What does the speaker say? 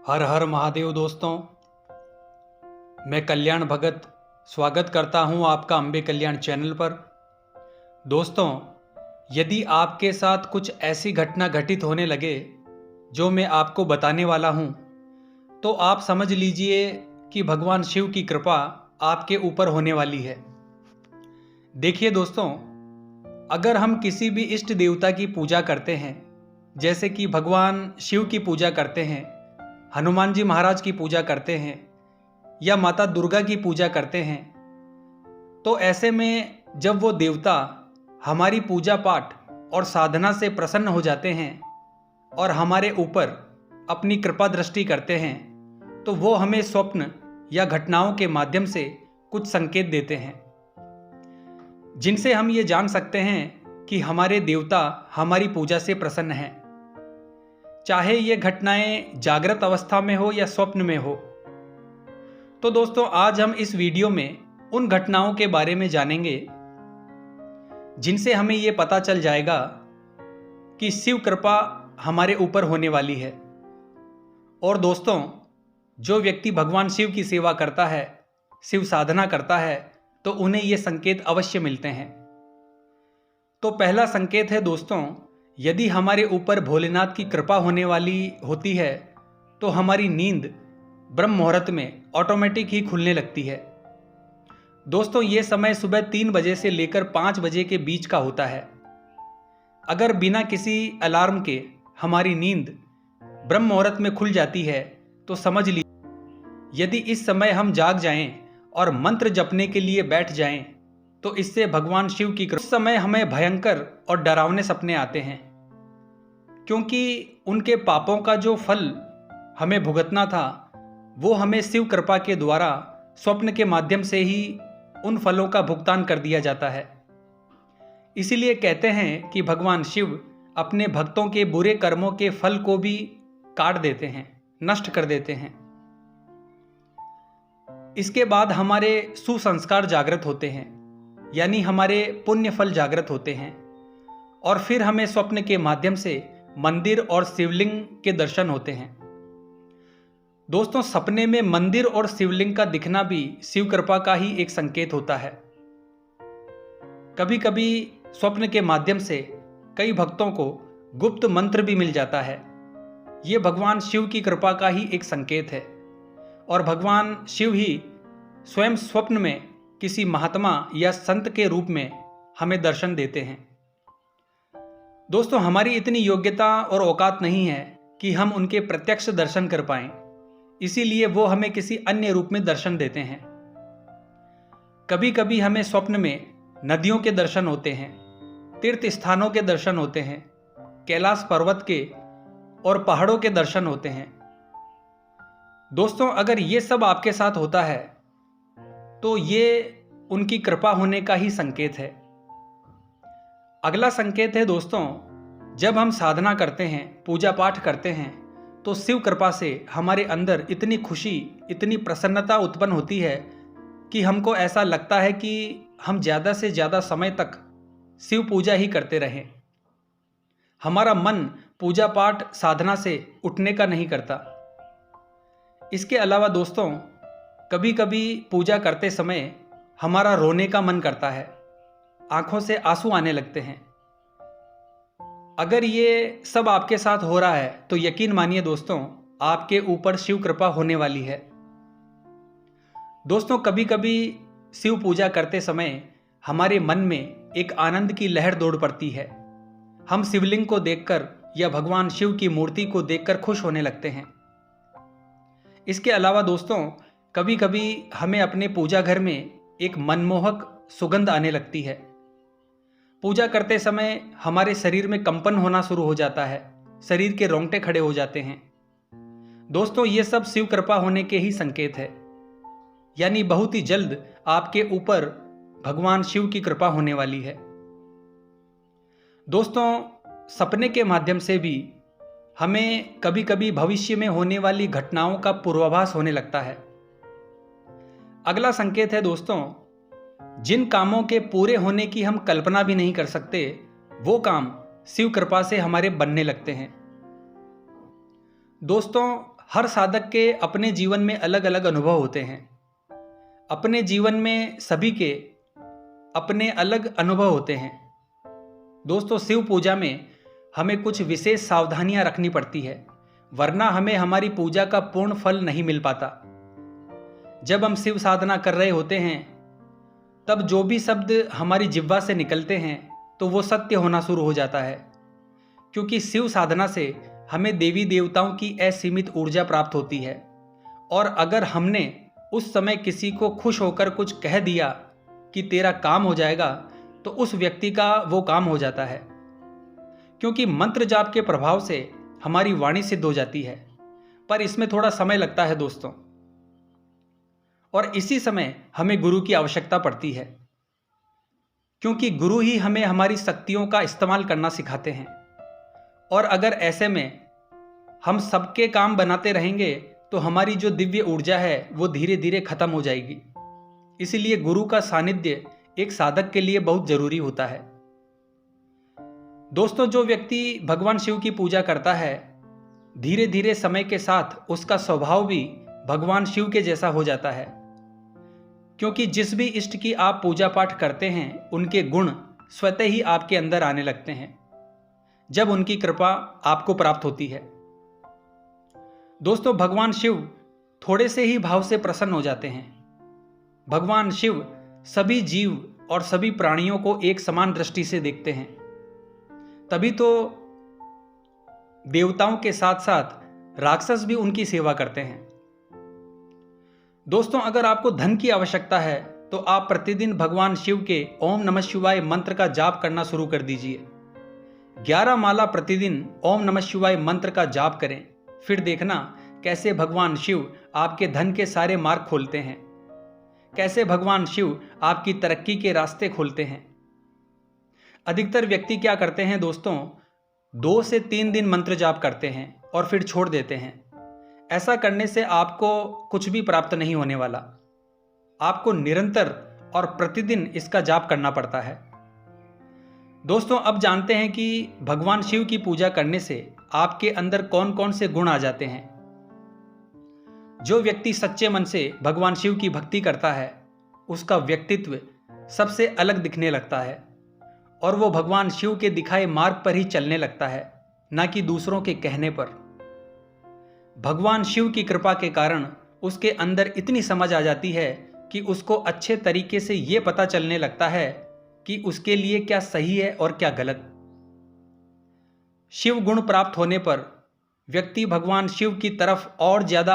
हर हर महादेव दोस्तों, मैं कल्याण भगत स्वागत करता हूं आपका अंबे कल्याण चैनल पर। दोस्तों, यदि आपके साथ कुछ ऐसी घटना घटित होने लगे जो मैं आपको बताने वाला हूं, तो आप समझ लीजिए कि भगवान शिव की कृपा आपके ऊपर होने वाली है। देखिए दोस्तों, अगर हम किसी भी इष्ट देवता की पूजा करते हैं, जैसे कि भगवान शिव की पूजा करते हैं, हनुमान जी महाराज की पूजा करते हैं या माता दुर्गा की पूजा करते हैं, तो ऐसे में जब वो देवता हमारी पूजा पाठ और साधना से प्रसन्न हो जाते हैं और हमारे ऊपर अपनी कृपा दृष्टि करते हैं, तो वो हमें स्वप्न या घटनाओं के माध्यम से कुछ संकेत देते हैं, जिनसे हम ये जान सकते हैं कि हमारे देवता हमारी पूजा से प्रसन्न हैं। चाहे ये घटनाएं जागृत अवस्था में हो या स्वप्न में हो। तो दोस्तों, आज हम इस वीडियो में उन घटनाओं के बारे में जानेंगे जिनसे हमें ये पता चल जाएगा कि शिव कृपा हमारे ऊपर होने वाली है। और दोस्तों, जो व्यक्ति भगवान शिव की सेवा करता है, शिव साधना करता है, तो उन्हें ये संकेत अवश्य मिलते हैं। तो पहला संकेत है दोस्तों, यदि हमारे ऊपर भोलेनाथ की कृपा होने वाली होती है तो हमारी नींद ब्रह्म मुहूर्त में ऑटोमेटिक ही खुलने लगती है। दोस्तों, ये समय सुबह 3 बजे से लेकर 5 बजे के बीच का होता है। अगर बिना किसी अलार्म के हमारी नींद ब्रह्म मुहूर्त में खुल जाती है तो समझ लीजिए, यदि इस समय हम जाग जाएं और मंत्र जपने के लिए बैठ जाएं, तो इससे भगवान शिव की कृपा। उस समय हमें भयंकर और डरावने सपने आते हैं, क्योंकि उनके पापों का जो फल हमें भुगतना था, वो हमें शिव कृपा के द्वारा स्वप्न के माध्यम से ही उन फलों का भुगतान कर दिया जाता है। इसीलिए कहते हैं कि भगवान शिव अपने भक्तों के बुरे कर्मों के फल को भी काट देते हैं, नष्ट कर देते हैं। इसके बाद हमारे सुसंस्कार जागृत होते हैं, यानी हमारे पुण्य फल जागृत होते हैं, और फिर हमें स्वप्न के माध्यम से मंदिर और शिवलिंग के दर्शन होते हैं। दोस्तों, सपने में मंदिर और शिवलिंग का दिखना भी शिव कृपा का ही एक संकेत होता है। कभी कभी स्वप्न के माध्यम से कई भक्तों को गुप्त मंत्र भी मिल जाता है। ये भगवान शिव की कृपा का ही एक संकेत है, और भगवान शिव ही स्वयं स्वप्न में किसी महात्मा या संत के रूप में हमें दर्शन देते हैं। दोस्तों, हमारी इतनी योग्यता और औकात नहीं है कि हम उनके प्रत्यक्ष दर्शन कर पाएं, इसीलिए वो हमें किसी अन्य रूप में दर्शन देते हैं। कभी कभी हमें स्वप्न में नदियों के दर्शन होते हैं, तीर्थ स्थानों के दर्शन होते हैं, कैलाश पर्वत के और पहाड़ों के दर्शन होते हैं। दोस्तों, अगर ये सब आपके साथ होता है तो ये उनकी कृपा होने का ही संकेत है। अगला संकेत है दोस्तों, जब हम साधना करते हैं, पूजा पाठ करते हैं, तो शिव कृपा से हमारे अंदर इतनी खुशी, इतनी प्रसन्नता उत्पन्न होती है कि हमको ऐसा लगता है कि हम ज़्यादा से ज़्यादा समय तक शिव पूजा ही करते रहें। हमारा मन पूजा पाठ साधना से उठने का नहीं करता। इसके अलावा दोस्तों, कभी कभी पूजा करते समय हमारा रोने का मन करता है, आंखों से आंसू आने लगते हैं। अगर ये सब आपके साथ हो रहा है तो यकीन मानिए दोस्तों, आपके ऊपर शिव कृपा होने वाली है। दोस्तों, कभी कभी शिव पूजा करते समय हमारे मन में एक आनंद की लहर दौड़ पड़ती है। हम शिवलिंग को देखकर या भगवान शिव की मूर्ति को देखकर खुश होने लगते हैं। इसके अलावा दोस्तों, कभी कभी हमें अपने पूजा घर में एक मनमोहक सुगंध आने लगती है। पूजा करते समय हमारे शरीर में कंपन होना शुरू हो जाता है, शरीर के रोंगटे खड़े हो जाते हैं। दोस्तों, ये सब शिव कृपा होने के ही संकेत है, यानी बहुत ही जल्द आपके ऊपर भगवान शिव की कृपा होने वाली है। दोस्तों, सपने के माध्यम से भी हमें कभी कभी भविष्य में होने वाली घटनाओं का पूर्वाभास होने लगता है। अगला संकेत है दोस्तों, जिन कामों के पूरे होने की हम कल्पना भी नहीं कर सकते, वो काम शिव कृपा से हमारे बनने लगते हैं। दोस्तों, हर साधक के अपने जीवन में अलग अलग अनुभव होते हैं। अपने जीवन में सभी के अपने अलग अनुभव होते हैं। दोस्तों, शिव पूजा में हमें कुछ विशेष सावधानियां रखनी पड़ती है, वरना हमें हमारी पूजा का पूर्ण फल नहीं मिल पाता। जब हम शिव साधना कर रहे होते हैं, तब जो भी शब्द हमारी जिह्वा से निकलते हैं तो वो सत्य होना शुरू हो जाता है, क्योंकि शिव साधना से हमें देवी देवताओं की असीमित ऊर्जा प्राप्त होती है। और अगर हमने उस समय किसी को खुश होकर कुछ कह दिया कि तेरा काम हो जाएगा, तो उस व्यक्ति का वो काम हो जाता है, क्योंकि मंत्र जाप के प्रभाव से हमारी वाणी सिद्ध हो जाती है। पर इसमें थोड़ा समय लगता है दोस्तों, और इसी समय हमें गुरु की आवश्यकता पड़ती है, क्योंकि गुरु ही हमें हमारी शक्तियों का इस्तेमाल करना सिखाते हैं। और अगर ऐसे में हम सबके काम बनाते रहेंगे तो हमारी जो दिव्य ऊर्जा है वो धीरे धीरे खत्म हो जाएगी। इसलिए गुरु का सानिध्य एक साधक के लिए बहुत जरूरी होता है। दोस्तों, जो व्यक्ति भगवान शिव की पूजा करता है, धीरे धीरे समय के साथ उसका स्वभाव भी भगवान शिव के जैसा हो जाता है, क्योंकि जिस भी इष्ट की आप पूजा पाठ करते हैं उनके गुण स्वतः ही आपके अंदर आने लगते हैं, जब उनकी कृपा आपको प्राप्त होती है। दोस्तों, भगवान शिव थोड़े से ही भाव से प्रसन्न हो जाते हैं। भगवान शिव सभी जीव और सभी प्राणियों को एक समान दृष्टि से देखते हैं, तभी तो देवताओं के साथ साथ राक्षस भी उनकी सेवा करते हैं। दोस्तों, अगर आपको धन की आवश्यकता है तो आप प्रतिदिन भगवान शिव के ओम नमः शिवाय मंत्र का जाप करना शुरू कर दीजिए। 11 माला प्रतिदिन ओम नमः शिवाय मंत्र का जाप करें, फिर देखना कैसे भगवान शिव आपके धन के सारे मार्ग खोलते हैं, कैसे भगवान शिव आपकी तरक्की के रास्ते खोलते हैं। अधिकतर व्यक्ति क्या करते हैं दोस्तों, 2 से 3 दिन मंत्र जाप करते हैं और फिर छोड़ देते हैं। ऐसा करने से आपको कुछ भी प्राप्त नहीं होने वाला। आपको निरंतर और प्रतिदिन इसका जाप करना पड़ता है। दोस्तों, अब जानते हैं कि भगवान शिव की पूजा करने से आपके अंदर कौन कौन से गुण आ जाते हैं। जो व्यक्ति सच्चे मन से भगवान शिव की भक्ति करता है, उसका व्यक्तित्व सबसे अलग दिखने लगता है और वो भगवान शिव के दिखाए मार्ग पर ही चलने लगता है, ना कि दूसरों के कहने पर। भगवान शिव की कृपा के कारण उसके अंदर इतनी समझ आ जाती है कि उसको अच्छे तरीके से ये पता चलने लगता है कि उसके लिए क्या सही है और क्या गलत। शिव गुण प्राप्त होने पर व्यक्ति भगवान शिव की तरफ और ज्यादा